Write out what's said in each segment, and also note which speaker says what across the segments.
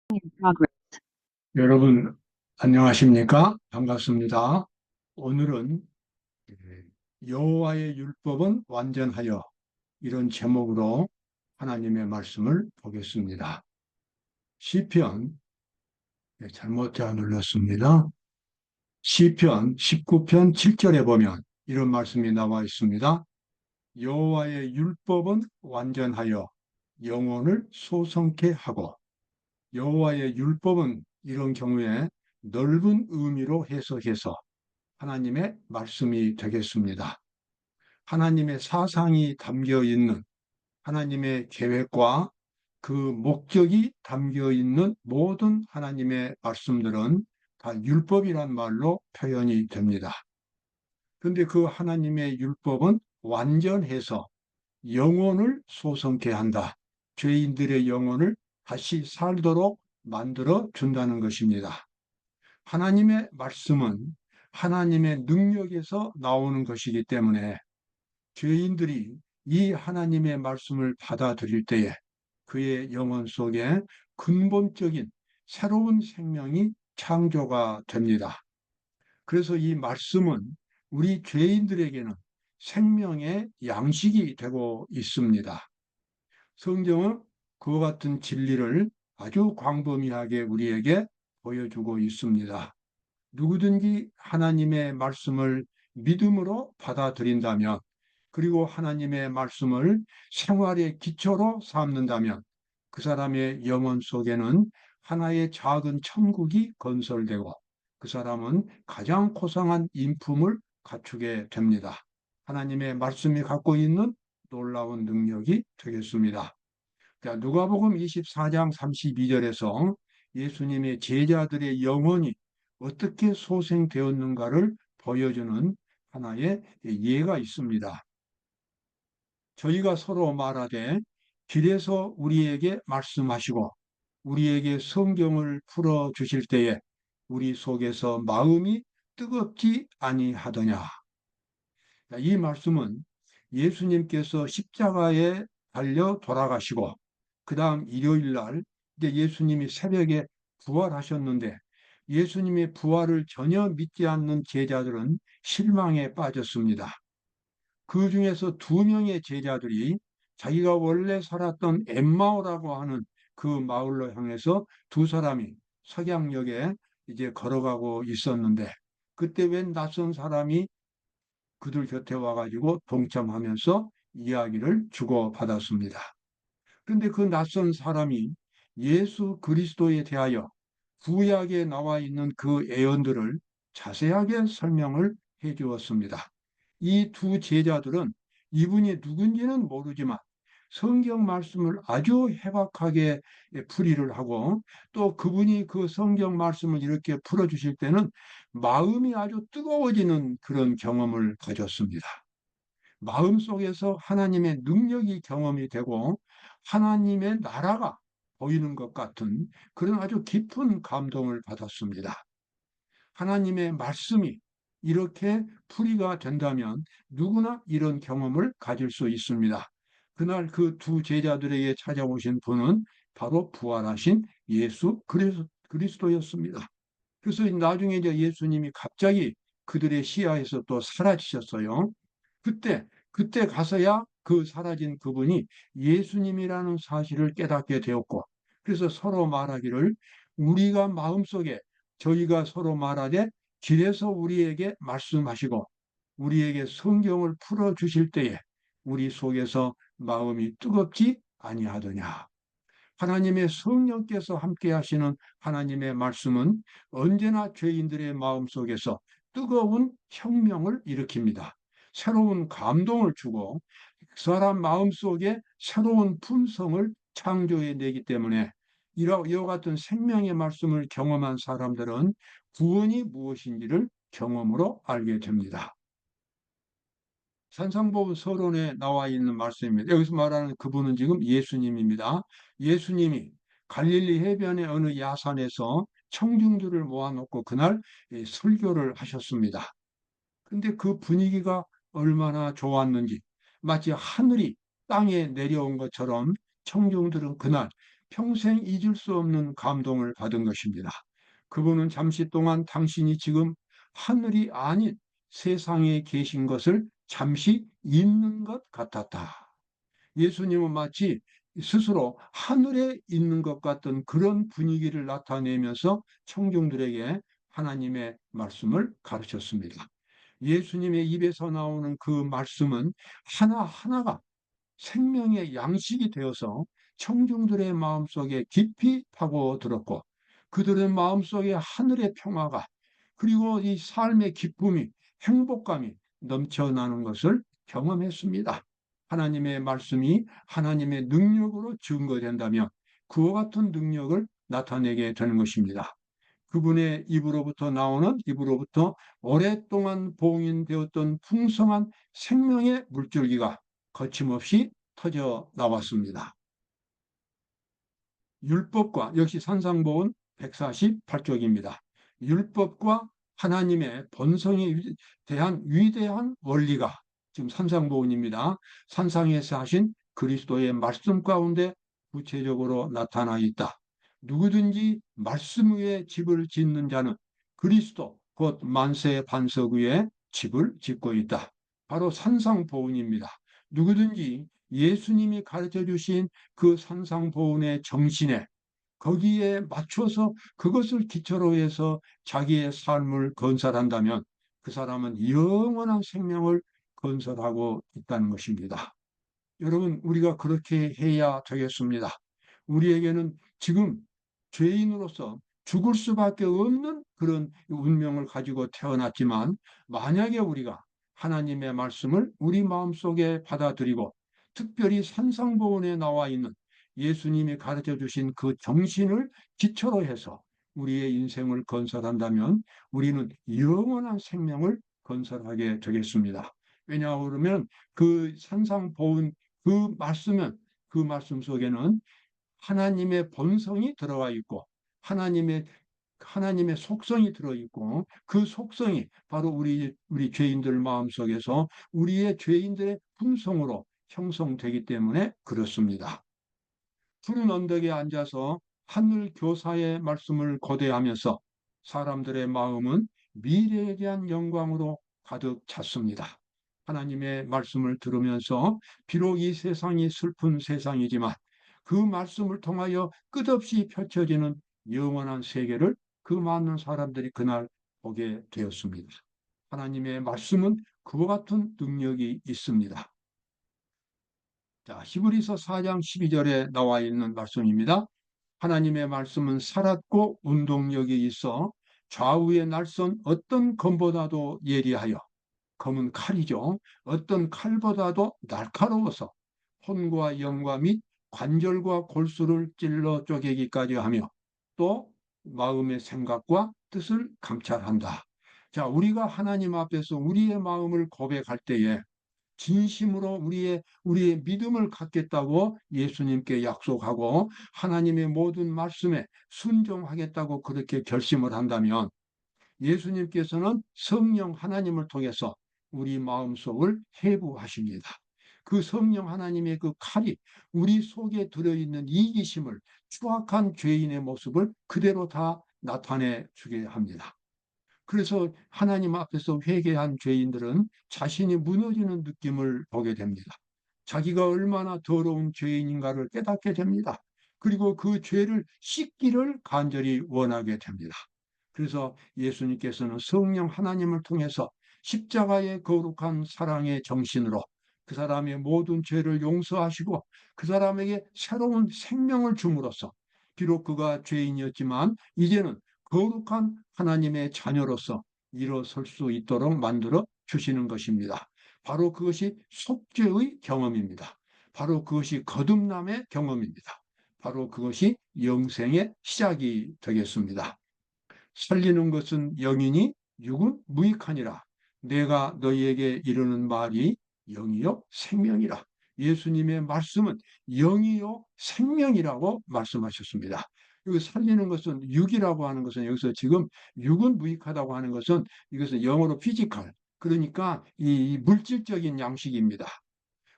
Speaker 1: progress.
Speaker 2: 여러분, 안녕하십니까? 반갑습니다. 오늘은 여호와의 율법은 완전하여 이런 제목으로 하나님의 말씀을 보겠습니다. 시편, 잘못 제가 눌렀습니다. 시편 19편 7절에 보면 이런 말씀이 나와 있습니다. 여호와의 율법은 완전하여 영혼을 소성케 하고, 여호와의 율법은 이런 경우에 넓은 의미로 해석해서 하나님의 말씀이 되겠습니다. 하나님의 사상이 담겨 있는 하나님의 계획과 그 목적이 담겨 있는 모든 하나님의 말씀들은 다 율법이란 말로 표현이 됩니다. 그런데 그 하나님의 율법은 완전해서 영혼을 소성케 한다. 죄인들의 영혼을 다시 살도록 만들어 준다는 것입니다. 하나님의 말씀은 하나님의 능력에서 나오는 것이기 때문에 죄인들이 이 하나님의 말씀을 받아들일 때에 그의 영혼 속에 근본적인 새로운 생명이 창조가 됩니다. 그래서 이 말씀은 우리 죄인들에게는 생명의 양식이 되고 있습니다. 성경은 그와 같은 진리를 아주 광범위하게 우리에게 보여주고 있습니다. 누구든지 하나님의 말씀을 믿음으로 받아들인다면, 그리고 하나님의 말씀을 생활의 기초로 삼는다면 그 사람의 영혼 속에는 하나의 작은 천국이 건설되고 그 사람은 가장 고상한 인품을 갖추게 됩니다. 하나님의 말씀이 갖고 있는 놀라운 능력이 되겠습니다. 자, 누가복음 24장 32절에서 예수님의 제자들의 영혼이 어떻게 소생되었는가를 보여주는 하나의 예가 있습니다. 저희가 서로 말하되 길에서 우리에게 말씀하시고 우리에게 성경을 풀어 주실 때에 우리 속에서 마음이 뜨겁지 아니하더냐. 이 말씀은 예수님께서 십자가에 달려 돌아가시고 그 다음 일요일 날 이제 예수님이 새벽에 부활하셨는데, 예수님의 부활을 전혀 믿지 않는 제자들은 실망에 빠졌습니다. 그 중에서 두 명의 제자들이 자기가 원래 살았던 엠마오라고 하는 그 마을로 향해서 두 사람이 석양역에 이제 걸어가고 있었는데, 그때 웬 낯선 사람이 그들 곁에 와가지고 동참하면서 이야기를 주고받았습니다. 그런데 그 낯선 사람이 예수 그리스도에 대하여 구약에 나와 있는 그 예언들을 자세하게 설명을 해 주었습니다. 이 두 제자들은 이분이 누군지는 모르지만 성경 말씀을 아주 해박하게 풀이를 하고, 또 그분이 그 성경 말씀을 이렇게 풀어주실 때는 마음이 아주 뜨거워지는 그런 경험을 가졌습니다. 마음속에서 하나님의 능력이 경험이 되고 하나님의 나라가 보이는 것 같은 그런 아주 깊은 감동을 받았습니다. 하나님의 말씀이 이렇게 풀이가 된다면 누구나 이런 경험을 가질 수 있습니다. 그날 그 두 제자들에게 찾아오신 분은 바로 부활하신 예수 그리스도였습니다. 그래서 나중에 이제 예수님이 갑자기 그들의 시야에서 또 사라지셨어요. 그때 가서야 그 사라진 그분이 예수님이라는 사실을 깨닫게 되었고, 그래서 서로 말하기를 우리가 마음속에 저희가 서로 말하되 길에서 우리에게 말씀하시고 우리에게 성경을 풀어 주실 때에 우리 속에서 마음이 뜨겁지 아니하더냐. 하나님의 성령께서 함께 하시는 하나님의 말씀은 언제나 죄인들의 마음속에서 뜨거운 혁명을 일으킵니다. 새로운 감동을 주고 그 사람 마음속에 새로운 품성을 창조해 내기 때문에 이와 같은 생명의 말씀을 경험한 사람들은 구원이 무엇인지를 경험으로 알게 됩니다. 산상보훈 서론에 나와 있는 말씀입니다. 여기서 말하는 그분은 지금 예수님입니다. 예수님이 갈릴리 해변의 어느 야산에서 청중들을 모아놓고 그날 설교를 하셨습니다. 근데 그 분위기가 얼마나 좋았는지, 마치 하늘이 땅에 내려온 것처럼 청중들은 그날 평생 잊을 수 없는 감동을 받은 것입니다. 그분은 잠시 동안 당신이 지금 하늘이 아닌 세상에 계신 것을 잠시 잊는 것 같았다. 예수님은 마치 스스로 하늘에 있는 것 같은 그런 분위기를 나타내면서 청중들에게 하나님의 말씀을 가르쳤습니다. 예수님의 입에서 나오는 그 말씀은 하나하나가 생명의 양식이 되어서 청중들의 마음속에 깊이 파고들었고, 그들의 마음속에 하늘의 평화가, 그리고 이 삶의 기쁨이, 행복감이 넘쳐나는 것을 경험했습니다. 하나님의 말씀이 하나님의 능력으로 증거된다면 그와 같은 능력을 나타내게 되는 것입니다. 그분의 입으로부터 오랫동안 봉인되었던 풍성한 생명의 물줄기가 거침없이 터져 나왔습니다. 율법과, 역시 산상보훈 148쪽입니다. 율법과 하나님의 본성에 대한 위대한 원리가 지금 산상보훈입니다. 산상에서 하신 그리스도의 말씀 가운데 구체적으로 나타나 있다. 누구든지 말씀 위에 집을 짓는 자는 그리스도 곧 만세 반석 위에 집을 짓고 있다. 바로 산상보훈입니다. 누구든지 예수님이 가르쳐 주신 그 산상보훈의 정신에, 거기에 맞춰서 그것을 기초로 해서 자기의 삶을 건설한다면 그 사람은 영원한 생명을 건설하고 있다는 것입니다. 여러분, 우리가 그렇게 해야 되겠습니다. 우리에게는 지금 죄인으로서 죽을 수밖에 없는 그런 운명을 가지고 태어났지만, 만약에 우리가 하나님의 말씀을 우리 마음속에 받아들이고 특별히 산상보훈에 나와 있는 예수님이 가르쳐 주신 그 정신을 기초로 해서 우리의 인생을 건설한다면 우리는 영원한 생명을 건설하게 되겠습니다. 왜냐하면 그 산상보훈, 그 말씀 속에는 하나님의 본성이 들어와 있고 하나님의 속성이 들어 있고, 그 속성이 바로 우리 죄인들 마음속에서 우리의 죄인들의 품성으로 형성되기 때문에 그렇습니다. 푸른 언덕에 앉아서 하늘 교사의 말씀을 고대하면서 사람들의 마음은 미래에 대한 영광으로 가득 찼습니다. 하나님의 말씀을 들으면서 비록 이 세상이 슬픈 세상이지만 그 말씀을 통하여 끝없이 펼쳐지는 영원한 세계를 그 많은 사람들이 그날 보게 되었습니다. 하나님의 말씀은 그와 같은 능력이 있습니다. 자, 히브리서 4장 12절에 나와 있는 말씀입니다. 하나님의 말씀은 살았고 운동력이 있어 좌우의 날선 어떤 검보다도 예리하여, 검은 칼이죠. 어떤 칼보다도 날카로워서 혼과 영과 및 관절과 골수를 찔러 쪼개기까지 하며 또 마음의 생각과 뜻을 감찰한다. 자, 우리가 하나님 앞에서 우리의 마음을 고백할 때에 진심으로 우리의 믿음을 갖겠다고 예수님께 약속하고 하나님의 모든 말씀에 순종하겠다고 그렇게 결심을 한다면 예수님께서는 성령 하나님을 통해서 우리 마음속을 해부하십니다. 그 성령 하나님의 그 칼이 우리 속에 들어있는 이기심을, 추악한 죄인의 모습을 그대로 다 나타내 주게 합니다. 그래서 하나님 앞에서 회개한 죄인들은 자신이 무너지는 느낌을 보게 됩니다. 자기가 얼마나 더러운 죄인인가를 깨닫게 됩니다. 그리고 그 죄를 씻기를 간절히 원하게 됩니다. 그래서 예수님께서는 성령 하나님을 통해서 십자가의 거룩한 사랑의 정신으로 그 사람의 모든 죄를 용서하시고 그 사람에게 새로운 생명을 줌으로써 비록 그가 죄인이었지만 이제는 거룩한 하나님의 자녀로서 일어설 수 있도록 만들어 주시는 것입니다. 바로 그것이 속죄의 경험입니다. 바로 그것이 거듭남의 경험입니다. 바로 그것이 영생의 시작이 되겠습니다. 살리는 것은 영이니 육은 무익하니라. 내가 너희에게 이르는 말이 영이요 생명이라. 예수님의 말씀은 영이요 생명이라고 말씀하셨습니다. 여기 살리는 것은 육이라고 하는 것은, 여기서 지금 육은 무익하다고 하는 것은 이것은 영어로 피지컬, 그러니까 이 물질적인 양식입니다.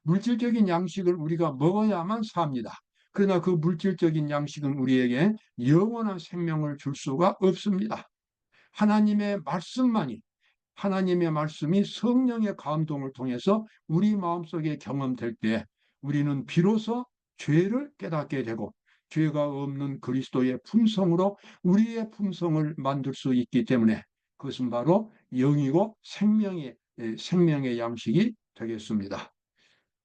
Speaker 2: 물질적인 양식을 우리가 먹어야만 삽니다. 그러나 그 물질적인 양식은 우리에게 영원한 생명을 줄 수가 없습니다. 하나님의 말씀만이, 하나님의 말씀이 성령의 감동을 통해서 우리 마음속에 경험될 때 우리는 비로소 죄를 깨닫게 되고 죄가 없는 그리스도의 품성으로 우리의 품성을 만들 수 있기 때문에 그것은 바로 영이고 생명의 양식이 되겠습니다.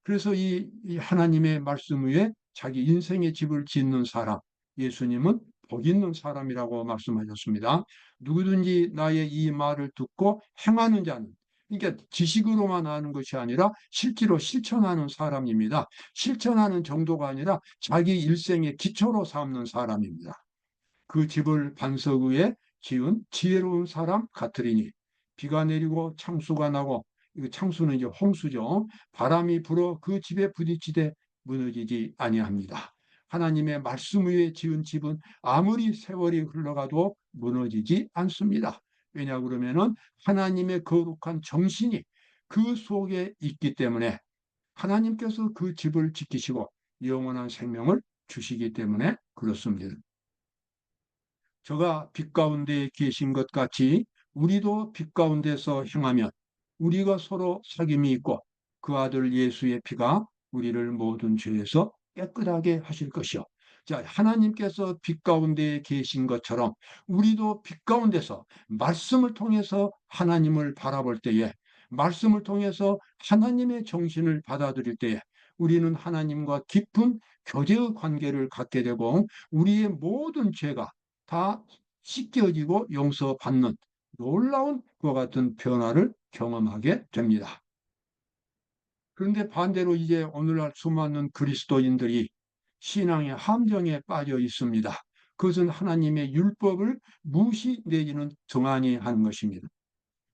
Speaker 2: 그래서 이 하나님의 말씀 위에 자기 인생의 집을 짓는 사람, 예수님은 복 있는 사람이라고 말씀하셨습니다. 누구든지 나의 이 말을 듣고 행하는 자는, 그러니까 지식으로만 아는 것이 아니라 실제로 실천하는 사람입니다. 실천하는 정도가 아니라 자기 일생의 기초로 삼는 사람입니다. 그 집을 반석 위에 지은 지혜로운 사람 같으리니 비가 내리고 창수가 나고, 이거 창수는 이제 홍수죠. 바람이 불어 그 집에 부딪히되 무너지지 아니합니다. 하나님의 말씀 위에 지은 집은 아무리 세월이 흘러가도 무너지지 않습니다. 왜냐 그러면은 하나님의 거룩한 정신이 그 속에 있기 때문에, 하나님께서 그 집을 지키시고 영원한 생명을 주시기 때문에 그렇습니다. 저가 빛 가운데 계신 것 같이 우리도 빛 가운데서 행하면 우리가 서로 사귐이 있고 그 아들 예수의 피가 우리를 모든 죄에서 깨끗하게 하실 것이요. 자, 하나님께서 빛 가운데 계신 것처럼 우리도 빛 가운데서 말씀을 통해서 하나님을 바라볼 때에, 말씀을 통해서 하나님의 정신을 받아들일 때에 우리는 하나님과 깊은 교제의 관계를 갖게 되고 우리의 모든 죄가 다 씻겨지고 용서받는 놀라운 그와 같은 변화를 경험하게 됩니다. 그런데 반대로 이제 오늘날 수많은 그리스도인들이 신앙의 함정에 빠져 있습니다. 그것은 하나님의 율법을 무시 내지는 등한히 하는 것입니다.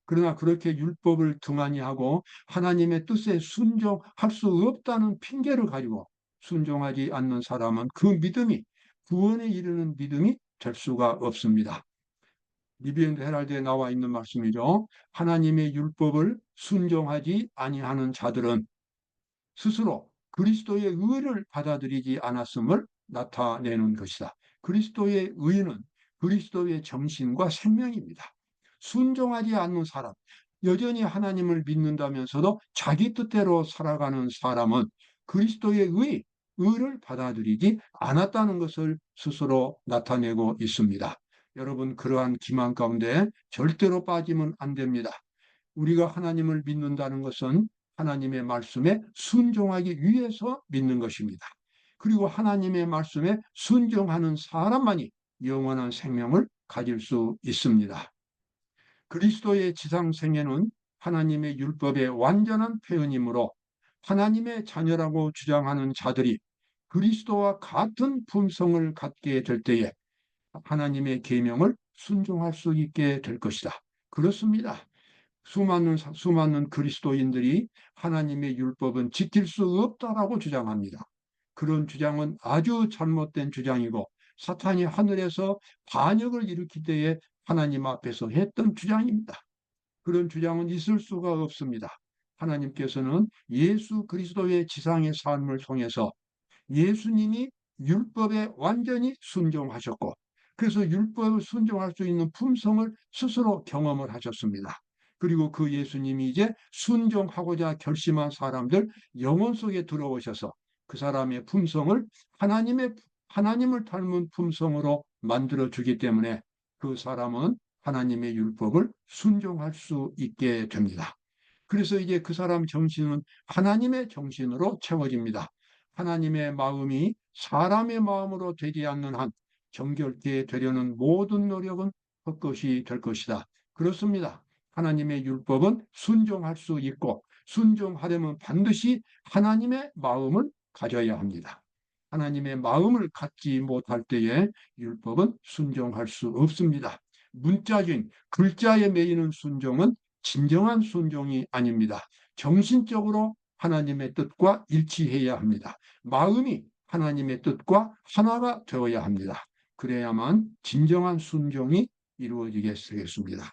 Speaker 2: 그러나 그렇게 율법을 등한히 하고 하나님의 뜻에 순종할 수 없다는 핑계를 가지고 순종하지 않는 사람은 그 믿음이, 구원에 이르는 믿음이 될 수가 없습니다. 리비엔드 헤랄드에 나와 있는 말씀이죠. 하나님의 율법을 순종하지 아니하는 자들은 스스로 그리스도의 의를 받아들이지 않았음을 나타내는 것이다. 그리스도의 의는 그리스도의 정신과 생명입니다. 순종하지 않는 사람, 여전히 하나님을 믿는다면서도 자기 뜻대로 살아가는 사람은 그리스도의 의를 받아들이지 않았다는 것을 스스로 나타내고 있습니다. 여러분, 그러한 기만 가운데 절대로 빠지면 안 됩니다. 우리가 하나님을 믿는다는 것은 하나님의 말씀에 순종하기 위해서 믿는 것입니다. 그리고 하나님의 말씀에 순종하는 사람만이 영원한 생명을 가질 수 있습니다. 그리스도의 지상생애는 하나님의 율법의 완전한 표현이므로 하나님의 자녀라고 주장하는 자들이 그리스도와 같은 품성을 갖게 될 때에 하나님의 계명을 순종할 수 있게 될 것이다. 그렇습니다. 수많은 그리스도인들이 하나님의 율법은 지킬 수 없다라고 주장합니다. 그런 주장은 아주 잘못된 주장이고 사탄이 하늘에서 반역을 일으킬 때에 하나님 앞에서 했던 주장입니다. 그런 주장은 있을 수가 없습니다. 하나님께서는 예수 그리스도의 지상의 삶을 통해서 예수님이 율법에 완전히 순종하셨고, 그래서 율법을 순종할 수 있는 품성을 스스로 경험을 하셨습니다. 그리고 그 예수님이 이제 순종하고자 결심한 사람들 영혼 속에 들어오셔서 그 사람의 품성을 하나님을 닮은 품성으로 만들어 주기 때문에 그 사람은 하나님의 율법을 순종할 수 있게 됩니다. 그래서 이제 그 사람 정신은 하나님의 정신으로 채워집니다. 하나님의 마음이 사람의 마음으로 되지 않는 한 정결케 되려는 모든 노력은 헛것이 될 것이다. 그렇습니다. 하나님의 율법은 순종할 수 있고 순종하려면 반드시 하나님의 마음을 가져야 합니다. 하나님의 마음을 갖지 못할 때에 율법은 순종할 수 없습니다. 문자적인 글자에 매이는 순종은 진정한 순종이 아닙니다. 정신적으로 하나님의 뜻과 일치해야 합니다. 마음이 하나님의 뜻과 하나가 되어야 합니다. 그래야만 진정한 순종이 이루어지겠습니다.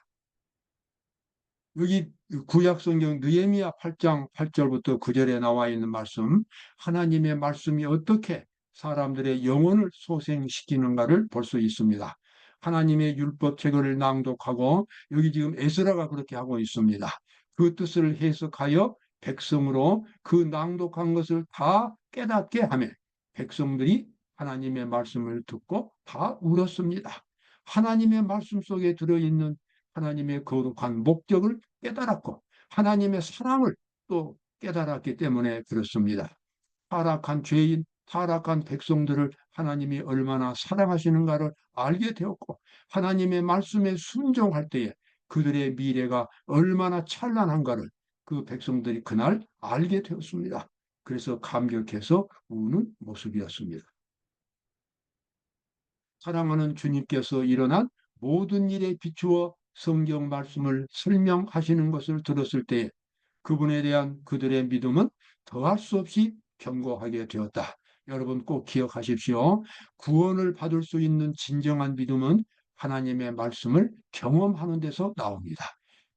Speaker 2: 여기 구약성경 느헤미야 8장 8절부터 9절에 나와 있는 말씀, 하나님의 말씀이 어떻게 사람들의 영혼을 소생시키는가를 볼 수 있습니다. 하나님의 율법책을 낭독하고 여기 지금 에스라가 그렇게 하고 있습니다. 그 뜻을 해석하여 백성으로 그 낭독한 것을 다 깨닫게 하며 백성들이 하나님의 말씀을 듣고 다 울었습니다. 하나님의 말씀 속에 들어있는 하나님의 거룩한 목적을 깨달았고 하나님의 사랑을 또 깨달았기 때문에 그렇습니다. 타락한 죄인, 타락한 백성들을 하나님이 얼마나 사랑하시는가를 알게 되었고 하나님의 말씀에 순종할 때에 그들의 미래가 얼마나 찬란한가를 그 백성들이 그날 알게 되었습니다. 그래서 감격해서 우는 모습이었습니다. 사랑하는 주님께서 일어난 모든 일에 비추어 성경 말씀을 설명하시는 것을 들었을 때 그분에 대한 그들의 믿음은 더할 수 없이 견고하게 되었다. 여러분 꼭 기억하십시오. 구원을 받을 수 있는 진정한 믿음은 하나님의 말씀을 경험하는 데서 나옵니다.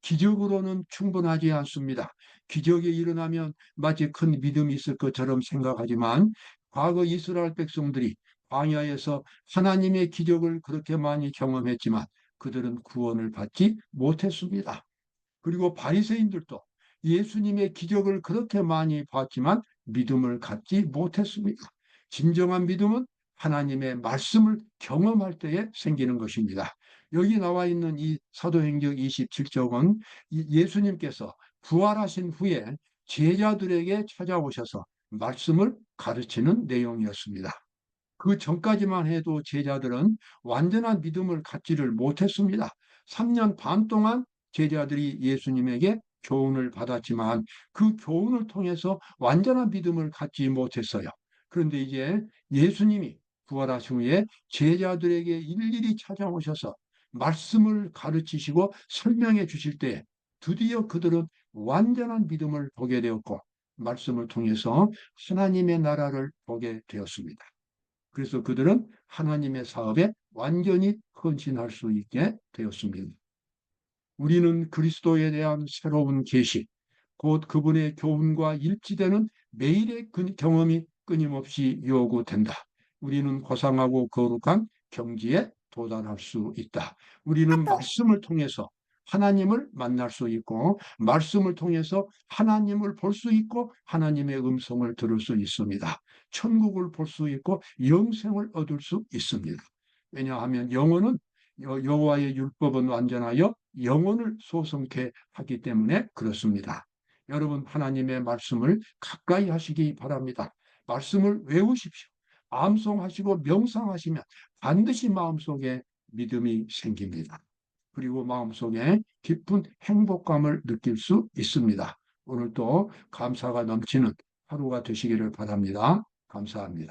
Speaker 2: 기적으로는 충분하지 않습니다. 기적이 일어나면 마치 큰 믿음이 있을 것처럼 생각하지만 과거 이스라엘 백성들이 광야에서 하나님의 기적을 그렇게 많이 경험했지만 그들은 구원을 받지 못했습니다. 그리고 바리새인들도 예수님의 기적을 그렇게 많이 봤지만 믿음을 갖지 못했습니다. 진정한 믿음은 하나님의 말씀을 경험할 때에 생기는 것입니다. 여기 나와 있는 이 사도행전 27쪽은 예수님께서 부활하신 후에 제자들에게 찾아오셔서 말씀을 가르치는 내용이었습니다. 그 전까지만 해도 제자들은 완전한 믿음을 갖지를 못했습니다. 3년 반 동안 제자들이 예수님에게 교훈을 받았지만 그 교훈을 통해서 완전한 믿음을 갖지 못했어요. 그런데 이제 예수님이 부활하신 후에 제자들에게 일일이 찾아오셔서 말씀을 가르치시고 설명해 주실 때 드디어 그들은 완전한 믿음을 보게 되었고 말씀을 통해서 하나님의 나라를 보게 되었습니다. 그래서 그들은 하나님의 사업에 완전히 헌신할 수 있게 되었습니다. 우리는 그리스도에 대한 새로운 계시, 곧 그분의 교훈과 일치되는 매일의 경험이 끊임없이 요구된다. 우리는 고상하고 거룩한 경지에 도달할 수 있다. 우리는 말씀을 통해서 하나님을 만날 수 있고 말씀을 통해서 하나님을 볼 수 있고 하나님의 음성을 들을 수 있습니다. 천국을 볼 수 있고 영생을 얻을 수 있습니다. 왜냐하면 영혼은 여호와의 율법은 완전하여 영혼을 소성케 하기 때문에 그렇습니다. 여러분 하나님의 말씀을 가까이 하시기 바랍니다. 말씀을 외우십시오. 암송하시고 명상하시면 반드시 마음속에 믿음이 생깁니다. 그리고 마음속에 깊은 행복감을 느낄 수 있습니다. 오늘도 감사가 넘치는 하루가 되시기를 바랍니다. 감사합니다.